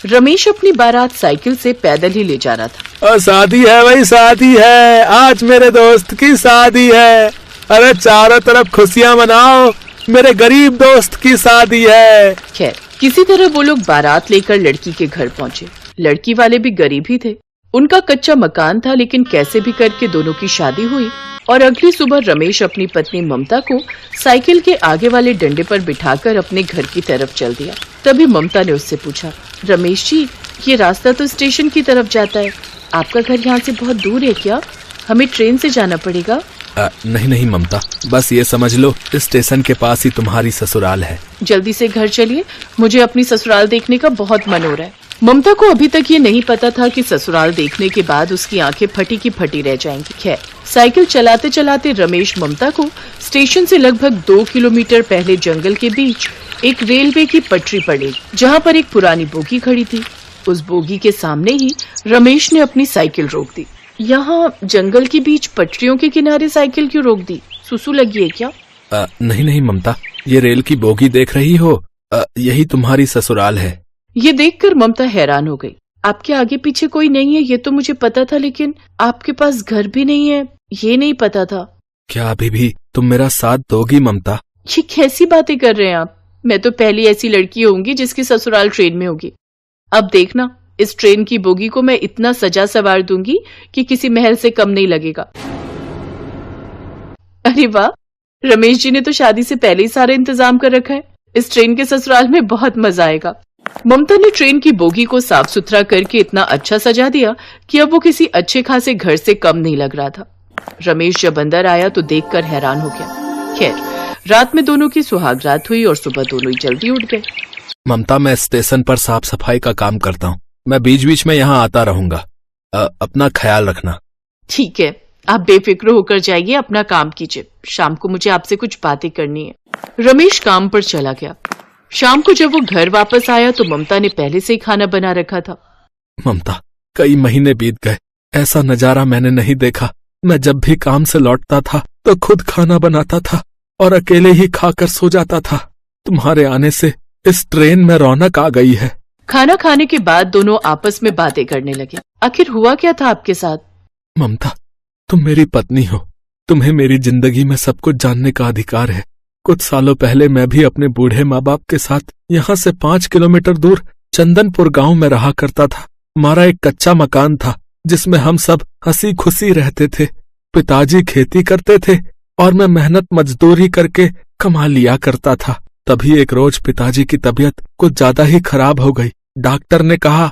रमेश अपनी बारात साइकिल से पैदल ही ले जा रहा था। और शादी है भाई, शादी है, आज मेरे दोस्त की शादी है। अरे चारों तरफ खुशियां मनाओ, मेरे गरीब दोस्त की शादी है। खैर किसी तरह वो लोग बारात लेकर लड़की के घर पहुंचे। लड़की वाले भी गरीब ही थे, उनका कच्चा मकान था, लेकिन कैसे भी करके दोनों की शादी हुई। और अगली सुबह रमेश अपनी पत्नी ममता को साइकिल के आगे वाले डंडे पर बिठाकर अपने घर की तरफ चल दिया। तभी ममता ने उससे पूछा, रमेश जी, ये रास्ता तो स्टेशन की तरफ जाता है, आपका घर यहाँ से बहुत दूर है क्या? हमें ट्रेन से जाना पड़ेगा? नहीं ममता, बस ये समझ लो स्टेशन के पास ही तुम्हारी ससुराल है। जल्दी से घर चलिए, मुझे अपनी ससुराल देखने का बहुत मन हो रहा है। ममता को अभी तक ये नहीं पता था कि ससुराल देखने के बाद उसकी आंखें फटी की फटी रह जाएंगी। खैर साइकिल चलाते चलाते रमेश ममता को स्टेशन से लगभग 2 किलोमीटर पहले जंगल के बीच एक रेलवे की पटरी पड़ी, जहाँ पर एक पुरानी बोगी खड़ी थी। उस बोगी के सामने ही रमेश ने अपनी साइकिल रोक दी। यहाँ जंगल के बीच पटरियों के किनारे साइकिल क्यों रोक दी? सुसु लगी है क्या? नहीं ममता, ये रेल की बोगी देख रही हो, यही तुम्हारी ससुराल है। ये देखकर ममता हैरान हो गई। आपके आगे पीछे कोई नहीं है ये तो मुझे पता था, लेकिन आपके पास घर भी नहीं है ये नहीं पता था। क्या अभी भी तुम मेरा साथ दोगी ममता? ये कैसी बातें कर रहे हैं आप? मैं तो पहली ऐसी लड़की होंगी जिसकी ससुराल ट्रेन में होगी। अब देखना, इस ट्रेन की बोगी को मैं इतना सजा सवार दूंगी कि किसी महल से कम नहीं लगेगा। अरे वाह, रमेश जी ने तो शादी से पहले ही सारा इंतजाम कर रखा है। इस ट्रेन के ससुराल में बहुत मजा आएगा। ममता ने ट्रेन की बोगी को साफ सुथरा करके इतना अच्छा सजा दिया कि अब वो किसी अच्छे खासे घर से कम नहीं लग रहा था। रमेश जब अंदर आया तो देखकर हैरान हो गया। खैर रात में दोनों की सुहाग रात हुई और सुबह दोनों ही जल्दी उठ गए। ममता, मैं स्टेशन पर साफ सफाई का काम करता हूँ, मैं बीच बीच में यहाँ आता रहूंगा, अपना ख्याल रखना। ठीक है, आप बेफिक्र होकर जाइए, अपना काम कीजिए। शाम को मुझे आपसे कुछ बातें करनी है। रमेश काम पर चला गया। शाम को जब वो घर वापस आया तो ममता ने पहले से ही खाना बना रखा था। ममता, कई महीने बीत गए, ऐसा नजारा मैंने नहीं देखा। मैं जब भी काम से लौटता था तो खुद खाना बनाता था और अकेले ही खाकर सो जाता था। तुम्हारे आने से इस ट्रेन में रौनक आ गई है। खाना खाने के बाद दोनों आपस में बातें करने लगे। आखिर हुआ क्या था आपके साथ? ममता, तुम मेरी पत्नी हो, तुम्हें मेरी जिंदगी में सब कुछ जानने का अधिकार है। कुछ सालों पहले मैं भी अपने बूढ़े माँ बाप के साथ यहाँ से 5 किलोमीटर दूर चंदनपुर गांव में रहा करता था। हमारा एक कच्चा मकान था जिसमें हम सब हंसी खुशी रहते थे। पिताजी खेती करते थे और मैं मेहनत मजदूरी करके कमा लिया करता था। तभी एक रोज पिताजी की तबीयत कुछ ज्यादा ही खराब हो गई। डॉक्टर ने कहा,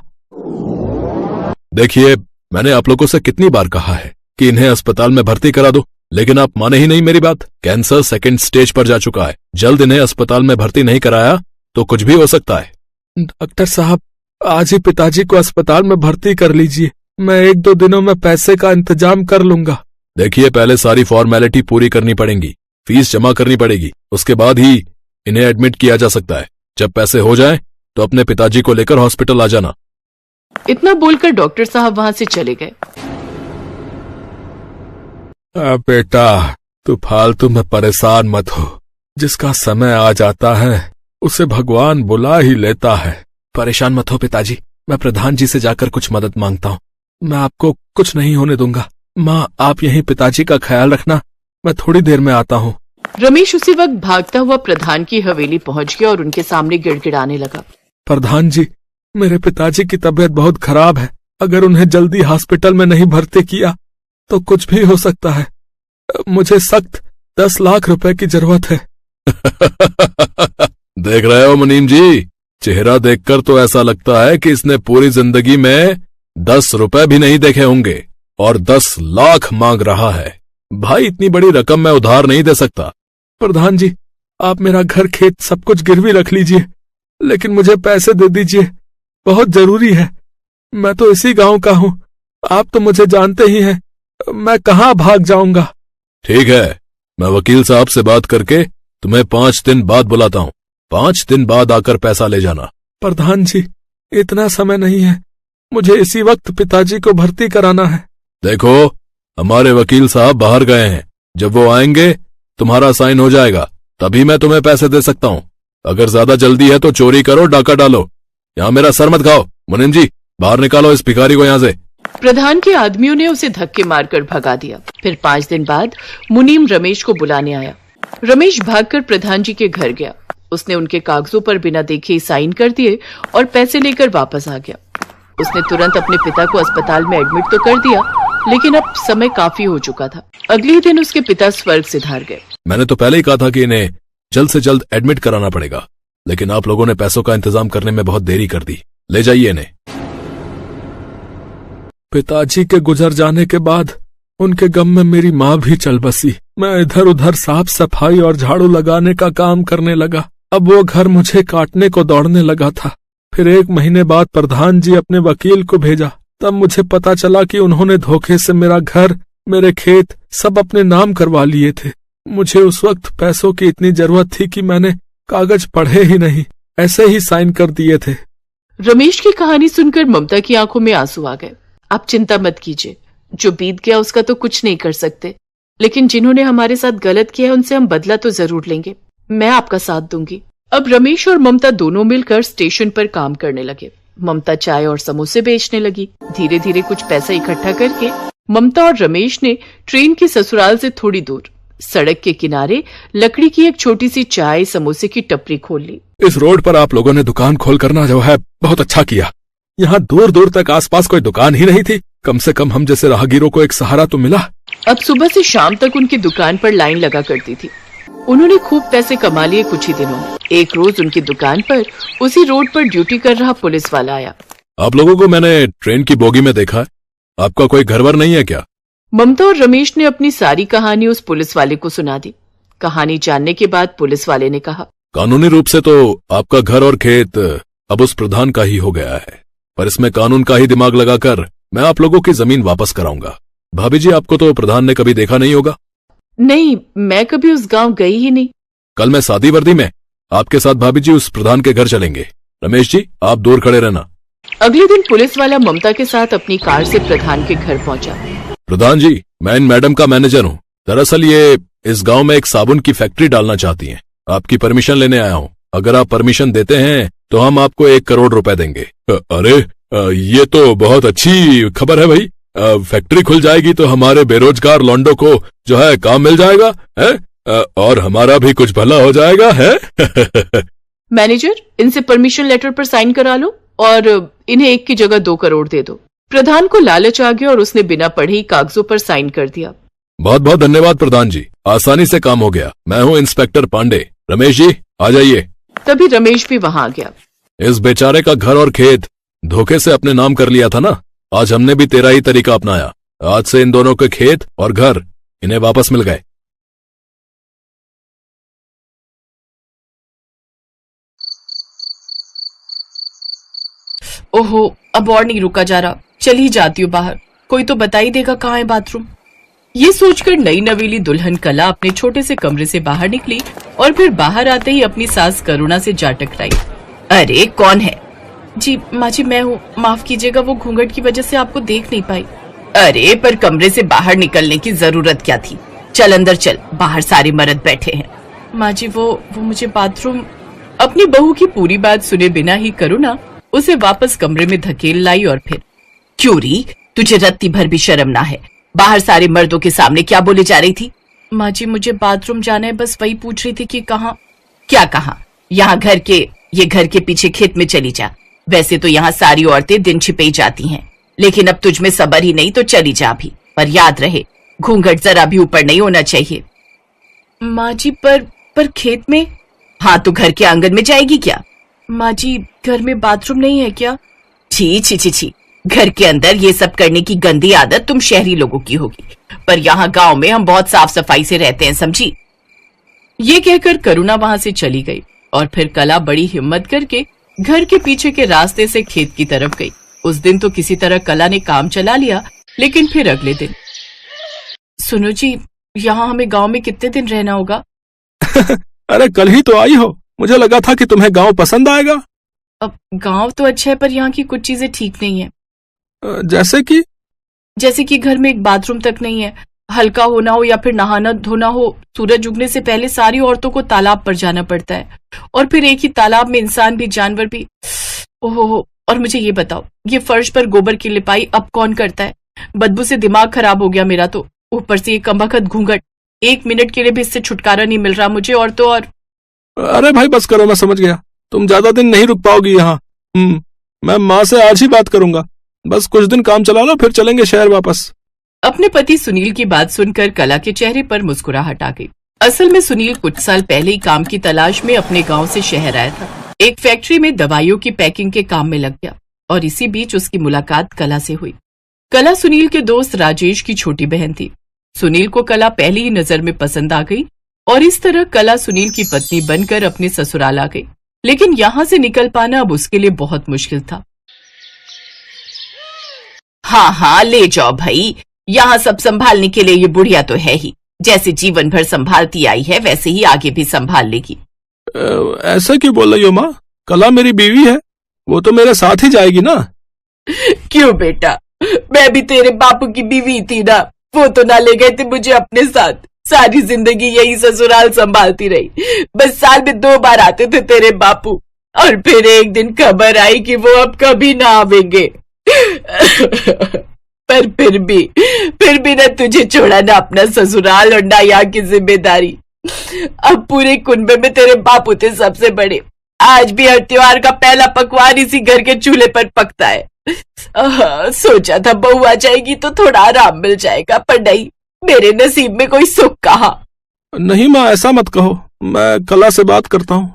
देखिए, मैंने आप लोगों से कितनी बार कहा है कि इन्हें अस्पताल में भर्ती करा दो, लेकिन आप माने ही नहीं मेरी बात। कैंसर 2nd स्टेज पर जा चुका है, जल्द इन्हें अस्पताल में भर्ती नहीं कराया तो कुछ भी हो सकता है। डॉक्टर साहब, आज ही पिताजी को अस्पताल में भर्ती कर लीजिए, मैं 1-2 दिनों में पैसे का इंतजाम कर लूंगा। देखिए, पहले सारी फॉर्मेलिटी पूरी करनी पड़ेगी, फीस जमा करनी पड़ेगी, उसके बाद ही इन्हें एडमिट किया जा सकता है। जब पैसे हो जाएं तो अपने पिताजी को लेकर हॉस्पिटल आ जाना। इतना बोलकर डॉक्टर साहब वहां से चले गए। बेटा, तू फालतू में परेशान मत हो, जिसका समय आ जाता है उसे भगवान बुला ही लेता है। परेशान मत हो पिताजी, मैं प्रधान जी से जाकर कुछ मदद मांगता हूँ, मैं आपको कुछ नहीं होने दूंगा। माँ, आप यहीं पिताजी का ख्याल रखना, मैं थोड़ी देर में आता हूँ। रमेश उसी वक्त भागता हुआ प्रधान की हवेली पहुंच गया और उनके सामने गिड़गिड़ाने लगा। प्रधान जी, मेरे पिताजी की तबीयत बहुत खराब है, अगर उन्हें जल्दी हॉस्पिटल में नहीं भर्ती किया तो कुछ भी हो सकता है। मुझे सख्त 10 लाख रुपए की जरूरत है। देख रहे हो मुनीम जी, चेहरा देखकर तो ऐसा लगता है कि इसने पूरी जिंदगी में 10 रुपए भी नहीं देखे होंगे और 10 लाख मांग रहा है। भाई, इतनी बड़ी रकम मैं उधार नहीं दे सकता। प्रधान जी, आप मेरा घर खेत सब कुछ गिरवी रख लीजिए, लेकिन मुझे पैसे दे दीजिए, बहुत जरूरी है। मैं तो इसी गांव का हूँ, आप तो मुझे जानते ही हैं, मैं कहाँ भाग जाऊंगा। ठीक है, मैं वकील साहब से बात करके तुम्हें 5 दिन बाद बुलाता हूँ। 5 दिन बाद आकर पैसा ले जाना। प्रधान जी, इतना समय नहीं है, मुझे इसी वक्त पिताजी को भर्ती कराना है। देखो, हमारे वकील साहब बाहर गए हैं, जब वो आएंगे तुम्हारा साइन हो जाएगा, तभी मैं तुम्हें पैसे दे सकता हूँ। अगर ज्यादा जल्दी है तो चोरी करो, डाका डालो, यहाँ मेरा सर मत खाओ। मुनीम जी, बाहर निकालो इस भिखारी को यहाँ से। प्रधान के आदमियों ने उसे धक्के मारकर भगा दिया। फिर 5 दिन बाद मुनीम रमेश को बुलाने आया। रमेश भागकर प्रधान जी के घर गया। उसने उनके कागजों पर बिना देखे ही साइन कर दिए और पैसे लेकर वापस आ गया। उसने तुरंत अपने पिता को अस्पताल में एडमिट तो कर दिया, लेकिन अब समय काफी हो चुका था। अगले ही दिन उसके पिता स्वर्ग सिधार गए। मैंने तो पहले ही कहा था कि इन्हें जल्द से जल्द एडमिट कराना पड़ेगा, लेकिन आप लोगों ने पैसों का इंतजाम करने में बहुत देरी कर दी। ले जाइए इन्हें। पिताजी के गुजर जाने के बाद उनके गम में मेरी माँ भी चल बसी। मैं इधर उधर साफ सफाई और झाड़ू लगाने का काम करने लगा। अब वो घर मुझे काटने को दौड़ने लगा था। फिर 1 महीने बाद प्रधान जी अपने वकील को भेजा। तब मुझे पता चला कि उन्होंने धोखे से मेरा घर, मेरे खेत सब अपने नाम करवा लिए थे। मुझे उस वक्त पैसों की इतनी जरूरत थी कि मैंने कागज पढ़े ही नहीं, ऐसे ही साइन कर दिए थे। रमेश की कहानी सुनकर ममता की आंखों में आंसू आ गए। आप चिंता मत कीजिए, जो बीत गया उसका तो कुछ नहीं कर सकते, लेकिन जिन्होंने हमारे साथ गलत किया है उनसे हम बदला तो जरूर लेंगे। मैं आपका साथ दूंगी। अब रमेश और ममता दोनों मिलकर स्टेशन पर काम करने लगे। ममता चाय और समोसे बेचने लगी। धीरे धीरे कुछ पैसा इकट्ठा करके ममता और रमेश ने ट्रेन की ससुराल से थोड़ी दूर सड़क के किनारे लकड़ी की एक छोटी सी चाय समोसे की टपरी खोल ली। इस रोड पर आप लोगों ने दुकान खोल करना जो है बहुत अच्छा किया। यहाँ दूर दूर तक आसपास कोई दुकान ही नहीं थी। कम से कम हम जैसे राहगीरों को एक सहारा तो मिला। अब सुबह से शाम तक उनकी दुकान पर लाइन लगा करती थी। उन्होंने खूब पैसे कमा लिए कुछ ही दिनों में। एक रोज उनकी दुकान पर उसी रोड पर ड्यूटी कर रहा पुलिस वाला आया। आप लोगों को मैंने ट्रेन की बोगी में देखा है। आपका कोई घरवर नहीं है क्या? ममता और रमेश ने अपनी सारी कहानी उस पुलिस वाले को सुना दी। कहानी जानने के बाद पुलिस वाले ने कहा, कानूनी रूप से तो आपका घर और खेत अब उस प्रधान का ही हो गया है, पर इसमें कानून का ही दिमाग लगाकर मैं आप लोगों की जमीन वापस कराऊंगा। भाभी जी, आपको तो प्रधान ने कभी देखा नहीं होगा। नहीं, मैं कभी उस गांव गई ही नहीं। कल मैं शादी वर्दी में आपके साथ भाभी जी उस प्रधान के घर चलेंगे। रमेश जी, आप दूर खड़े रहना। अगले दिन पुलिस वाला ममता के साथ अपनी कार से प्रधान के घर पहुंचा। प्रधान जी, मैं इन मैडम का मैनेजर हूँ। दरअसल ये इस गांव में एक साबुन की फैक्ट्री डालना चाहती हैं। आपकी परमिशन लेने आया हूँ। अगर आप परमिशन देते हैं तो हम आपको 1 करोड़ रुपए देंगे। अरे ये तो बहुत अच्छी खबर है भाई। फैक्ट्री खुल जाएगी तो हमारे बेरोजगार लौंडों को जो है काम मिल जाएगा है, और हमारा भी कुछ भला हो जाएगा है। मैनेजर, इनसे परमिशन लेटर पर साइन करा लो और इन्हें 1 की जगह 2 करोड़ दे दो। प्रधान को लालच आ गया और उसने बिना पढ़े ही कागजों पर साइन कर दिया। बहुत बहुत धन्यवाद प्रधान जी, आसानी से काम हो गया। मैं हूँ इंस्पेक्टर पांडे। रमेश जी, आ जाइए। तभी रमेश भी वहां आ गया। इस बेचारे का घर और खेत धोखे से अपने नाम कर लिया था ना। आज हमने भी तेरा ही तरीका अपनाया। आज से इन दोनों के खेत और घर इन्हें वापस मिल गए। ओहो, अब और नहीं रुका जा रहा। चल ही जाती हूँ बाहर, कोई तो बता ही देगा कहाँ है बाथरूम। ये सोचकर नई नवेली दुल्हन कला अपने छोटे से कमरे से बाहर निकली और फिर बाहर आते ही अपनी सास करुणा से जा टकराई। अरे कौन है? जी माँ जी, मैं हूँ। माफ कीजिएगा, वो घूंघट की वजह से आपको देख नहीं पाई। अरे पर कमरे से बाहर निकलने की जरूरत क्या थी? चल अंदर चल, बाहर सारे मर्द बैठे हैं। माँ जी वो मुझे बाथरूम। अपनी बहू की पूरी बात सुने बिना ही करुणा उसे वापस कमरे में धकेल लाई और फिर, क्यों री, तुझे रत्ती भर भी शर्म ना है? बाहर सारे मर्दों के सामने क्या बोले जा रही थी? माँ जी मुझे बाथरूम जाना है, बस वही पूछ रही थी कि कहाँ। क्या कहाँ? यहाँ ये घर के पीछे खेत में चली जा। वैसे तो यहाँ सारी औरतें दिन छिपे ही जाती हैं, लेकिन अब तुझ में सब्र ही नहीं तो चली जा भी, पर याद रहे घूंघट जरा भी ऊपर नहीं होना चाहिए। माँ जी पर खेत में? हाँ तो घर के आंगन में जाएगी क्या? माँ जी घर में बाथरूम नहीं है क्या? छी छी छी छी, घर के अंदर ये सब करने की गंदी आदत तुम शहरी लोगों की होगी, पर यहाँ गांव में हम बहुत साफ सफाई से रहते हैं, समझी? ये कहकर करुणा वहां से चली गई और फिर कला बड़ी हिम्मत करके घर के पीछे के रास्ते से खेत की तरफ गई। उस दिन तो किसी तरह कला ने काम चला लिया, लेकिन फिर अगले दिन, सुनो जी, यहाँ हमें गांव में कितने दिन रहना होगा? अरे कल ही तो आई हो, मुझे लगा था कि तुम्हें गांव पसंद आएगा। अब गांव तो अच्छा है, पर यहाँ की कुछ चीजें ठीक नहीं है। जैसे कि घर में एक बाथरूम तक नहीं है। हल्का होना हो या फिर नहाना धोना हो, सूरज उगने से पहले सारी औरतों को तालाब पर जाना पड़ता है, और फिर एक ही तालाब में इंसान भी जानवर भी। ओहो, और मुझे ये बताओ, ये फर्श पर गोबर की लिपाई अब कौन करता है? बदबू से दिमाग खराब हो गया मेरा तो। ऊपर से ये कमबख्त घूंघट, 1 मिनट के लिए भी इससे छुटकारा नहीं मिल रहा मुझे। और तो और अरे भाई बस करो, मैं समझ गया, तुम ज्यादा दिन नहीं रुक पाओगी यहाँ। मैं माँ से आज ही बात करूंगा, बस कुछ दिन काम चला लो, फिर चलेंगे शहर वापस। अपने पति सुनील की बात सुनकर कला के चेहरे पर मुस्कुराहट आ गई। असल में सुनील कुछ साल पहले ही काम की तलाश में अपने गांव से शहर आया था। एक फैक्ट्री में दवाइयों की पैकिंग के काम में लग गया और इसी बीच उसकी मुलाकात कला से हुई। कला सुनील के दोस्त राजेश की छोटी बहन थी। सुनील को कला पहली ही नजर में पसंद आ गई और इस तरह कला सुनील की पत्नी बनकर अपने ससुराल आ गई। लेकिन यहाँ से निकल पाना अब उसके लिए बहुत मुश्किल था। हाँ हाँ ले जाओ भाई, यहाँ सब संभालने के लिए ये बुढ़िया तो है ही। जैसे जीवन भर संभालती आई है वैसे ही आगे भी संभाल लेगी। ऐसा क्यों बोल रही हो माँ? कला मेरी बीवी है, वो तो मेरे साथ ही जाएगी ना। क्यों बेटा, मैं भी तेरे बापू की बीवी थी ना, वो तो ना ले गए थे मुझे अपने साथ। सारी जिंदगी यही ससुराल संभालती रही। बस साल में 2 बार आते थे तेरे बापू, और फिर एक दिन खबर आई कि वो अब कभी ना आवेंगे। पर फिर भी न तुझे छोड़ा ना अपना ससुराल और ना यहाँ की जिम्मेदारी। अब पूरे कुनबे में तेरे बापू थे सबसे बड़े। आज भी हर त्योहार का पहला पकवान इसी घर के चूल्हे पर पकता है। सोचा था बहू आ जाएगी तो थोड़ा आराम मिल जाएगा, पर नहीं, मेरे नसीब में कोई सुख कहा। नहीं माँ, ऐसा मत कहो, मैं कला से बात करता हूँ।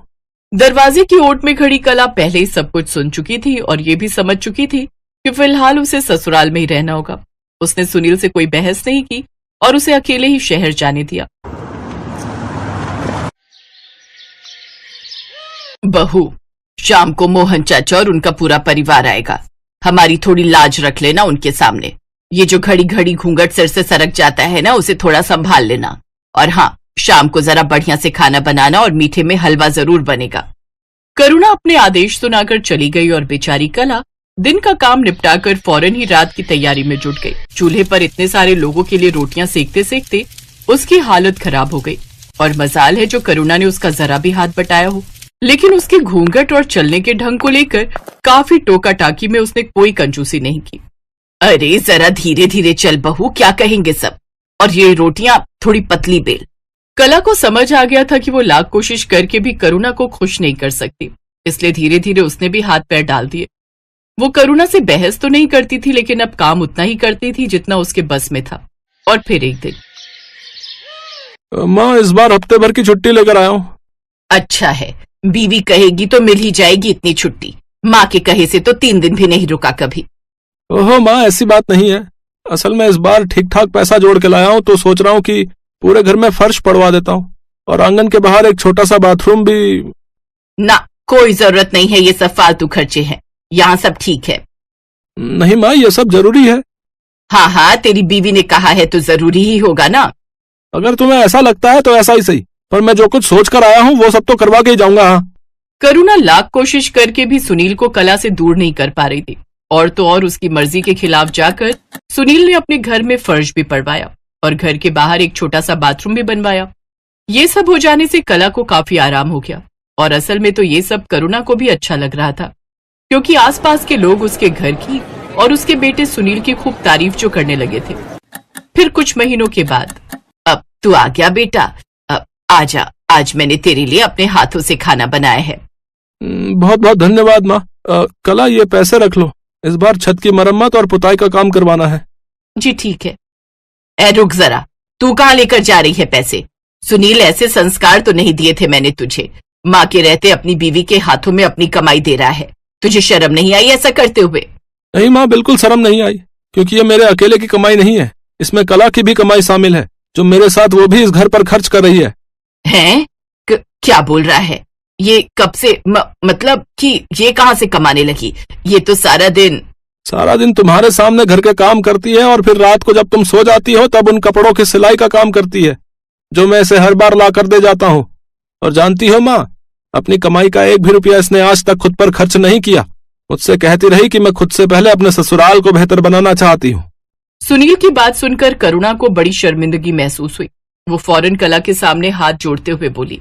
दरवाजे की ओट में खड़ी कला पहले ही सब कुछ सुन चुकी थी और ये भी समझ चुकी थी कि फिलहाल उसे ससुराल में ही रहना होगा। उसने सुनील से कोई बहस नहीं की और उसे अकेले ही शहर जाने दिया। बहू, शाम को मोहन चाचा और उनका पूरा परिवार आएगा। हमारी थोड़ी लाज रख लेना उनके सामने। ये जो घड़ी घड़ी घूंघट सिर से सरक जाता है ना, उसे थोड़ा संभाल लेना। और हाँ, शाम को जरा बढ़िया से खाना बनाना और मीठे में हलवा जरूर बनेगा। करुणा अपने आदेश सुनाकर चली गई और बेचारी कला दिन का काम निपटाकर फौरन ही रात की तैयारी में जुट गई। चूल्हे पर इतने सारे लोगों के लिए रोटियां सेकते सेकते उसकी हालत खराब हो गई। और मजाल है जो करुणा ने उसका जरा भी हाथ बटाया हो, लेकिन उसके घूंघट और चलने के ढंग को लेकर काफी टोका टाकी में उसने कोई कंजूसी नहीं की। अरे जरा धीरे धीरे चल बहू, क्या कहेंगे सब, और ये रोटियां थोड़ी पतली बेल। कला को समझ आ गया था कि वो लाख कोशिश करके भी करुणा को खुश नहीं कर सकती, इसलिए धीरे धीरे उसने भी हाथ पैर डाल दिए। वो करुणा से बहस तो नहीं करती थी, लेकिन अब काम उतना ही करती थी जितना उसके बस में था। और फिर एक दिन, माँ इस बार हफ्ते भर की छुट्टी लेकर आया हूँ। अच्छा है, बीवी कहेगी तो मिल ही जाएगी इतनी छुट्टी। माँ के कहे से तो 3 दिन भी नहीं रुका कभी। ओहो माँ, ऐसी बात नहीं है। असल में इस बार ठीक ठाक पैसा जोड़ के लाया हूँ, तो सोच रहा हूँ कि पूरे घर में फर्श पड़वा देता हूँ और आंगन के बाहर एक छोटा सा बाथरूम भी। ना, कोई जरूरत नहीं है, ये सब फालतू खर्चे हैं। यहाँ सब ठीक है। नहीं माँ, ये सब जरूरी है। हाँ हाँ, तेरी बीवी ने कहा है तो जरूरी ही होगा ना। अगर तुम्हें ऐसा लगता है तो ऐसा ही सही, पर मैं जो कुछ सोच कर आया हूँ वो सब तो करवा के ही जाऊंगा। हाँ, करुणा लाख कोशिश करके भी सुनील को कला से दूर नहीं कर पा रही थी, और तो और उसकी मर्जी के खिलाफ जाकर सुनील ने अपने घर में फर्श भी पड़वाया और घर के बाहर एक छोटा सा बाथरूम भी बनवाया। ये सब हो जाने से कला को काफी आराम हो गया, और असल में तो ये सब करुणा को भी अच्छा लग रहा था, क्योंकि आसपास के लोग उसके घर की और उसके बेटे सुनील की खूब तारीफ जो करने लगे थे। फिर कुछ महीनों के बाद, अब तू आ गया बेटा, अब आजा, आज मैंने तेरे लिए अपने हाथों से खाना बनाया है। बहुत बहुत धन्यवाद माँ। कला, ये पैसे रख लो, इस बार छत की मरम्मत और पुताई का काम करवाना है। जी ठीक है। ए रुक जरा, तू कहाँ लेकर जा रही है पैसे? सुनील, ऐसे संस्कार तो नहीं दिए थे मैंने तुझे। माँ के रहते अपनी बीवी के हाथों में अपनी कमाई दे रहा है, तुझे शर्म नहीं आई ऐसा करते हुए? नहीं माँ, बिल्कुल शर्म नहीं आई, क्योंकि ये मेरे अकेले की कमाई नहीं है, इसमें कला की भी कमाई शामिल है, जो मेरे साथ वो भी इस घर पर खर्च कर रही है। हैं? क्या बोल रहा है? ये कब से मतलब कि ये कहाँ से कमाने लगी? ये तो सारा दिन तुम्हारे सामने घर के काम करती है, और फिर रात को जब तुम सो जाती हो तब उन कपड़ों की सिलाई का काम करती है, जो मैं इसे हर बार ला कर दे जाता हूँ। और जानती हो माँ, अपनी कमाई का 1 भी रुपया इसने आज तक खुद पर खर्च नहीं किया। मुझसे कहती रही कि मैं खुद से पहले अपने ससुराल को बेहतर बनाना चाहती हूँ। सुनील की बात सुनकर करुणा को बड़ी शर्मिंदगी महसूस हुई। वो फौरन कला के सामने हाथ जोड़ते हुए बोली,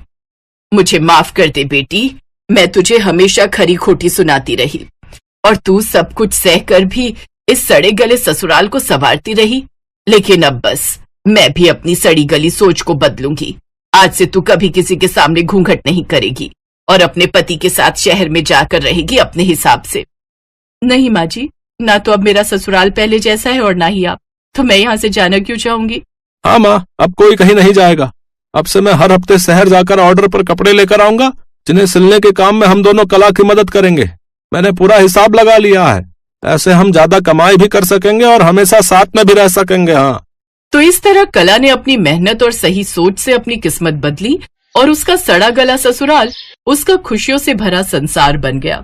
मुझे माफ कर दे बेटी, मैं तुझे हमेशा खरी खोटी सुनाती रही। और तू सब कुछ सहकर भी इस सड़े गले ससुराल को संवारती रही। लेकिन अब बस मैं भी अपनी सड़ी गली सोच को बदलूंगी। आज से तू कभी किसी के सामने घूंघट नहीं करेगी और अपने पति के साथ शहर में जाकर रहेगी अपने हिसाब से। नहीं माँ जी, ना तो अब मेरा ससुराल पहले जैसा है और ना ही आप, तो मैं यहाँ से जाना क्यों चाहूंगी। हाँ माँ, अब कोई कहीं नहीं जाएगा। अब से मैं हर हफ्ते शहर जाकर ऑर्डर पर कपड़े लेकर आऊंगा, जिन्हें सिलने के काम में हम दोनों कला की मदद करेंगे। मैंने पूरा हिसाब लगा लिया है, ऐसे हम ज्यादा कमाई भी कर सकेंगे और हमेशा साथ में भी रह सकेंगे। हाँ। तो इस तरह कला ने अपनी मेहनत और सही सोच से अपनी किस्मत बदली और उसका सड़ा गला ससुराल उसका खुशियों से भरा संसार बन गया।